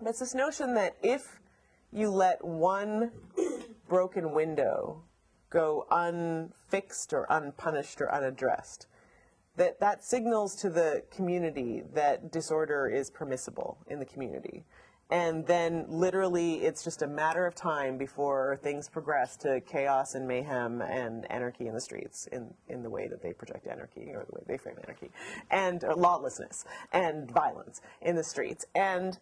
But it's this notion that if you let one broken window go unfixed or unpunished or unaddressed, that signals to the community that disorder is permissible in the community. And then literally it's just a matter of time before things progress to chaos and mayhem and anarchy in the streets in the way that they project anarchy, or the way they frame anarchy, and lawlessness and violence in the streets. And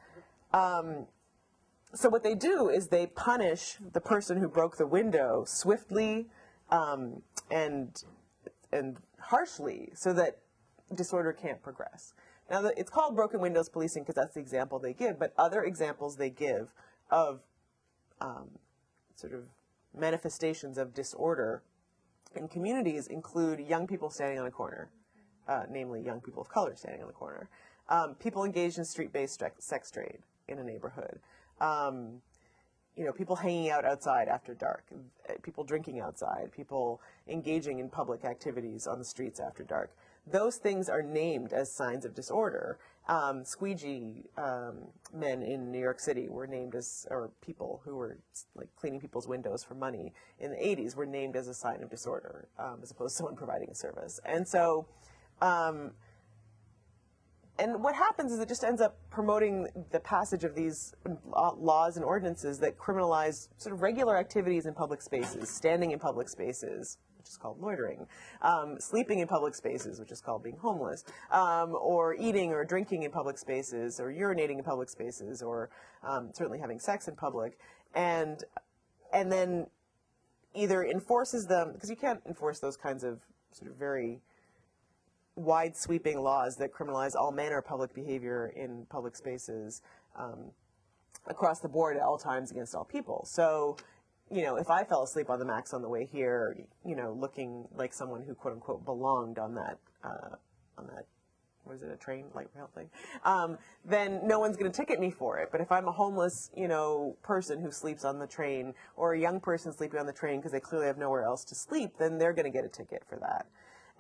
so what they do is they punish the person who broke the window swiftly and harshly so that disorder can't progress. Now, it's called broken windows policing because that's the example they give, but other examples they give of sort of manifestations of disorder in communities include young people standing on a corner, namely young people of color standing on the corner, people engaged in street-based sex trade in a neighborhood, people hanging out outside after dark, people drinking outside, people engaging in public activities on the streets after dark. Those things are named as signs of disorder. Squeegee men in New York City were named as, or people who were like cleaning people's windows for money in the 80s were named as a sign of disorder, as opposed to someone providing a service. And so, and what happens is it just ends up promoting the passage of these laws and ordinances that criminalize sort of regular activities in public spaces, standing in public spaces, which is called loitering, sleeping in public spaces, which is called being homeless, or eating or drinking in public spaces, or urinating in public spaces, or certainly having sex in public, and then either enforces them, because you can't enforce those kinds of sort of very wide-sweeping laws that criminalize all manner of public behavior in public spaces across the board at all times against all people. So, if I fell asleep on the Max on the way here, looking like someone who quote-unquote belonged on that, what is it, a train, light rail thing, then no one's going to ticket me for it. But if I'm a homeless, person who sleeps on the train, or a young person sleeping on the train because they clearly have nowhere else to sleep, then they're going to get a ticket for that.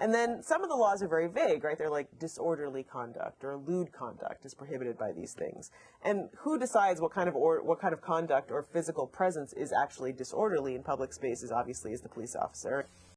And then some of the laws are very vague, right? They're like disorderly conduct or lewd conduct is prohibited by these things. And who decides what kind of conduct or physical presence is actually disorderly in public spaces, obviously, is the police officer.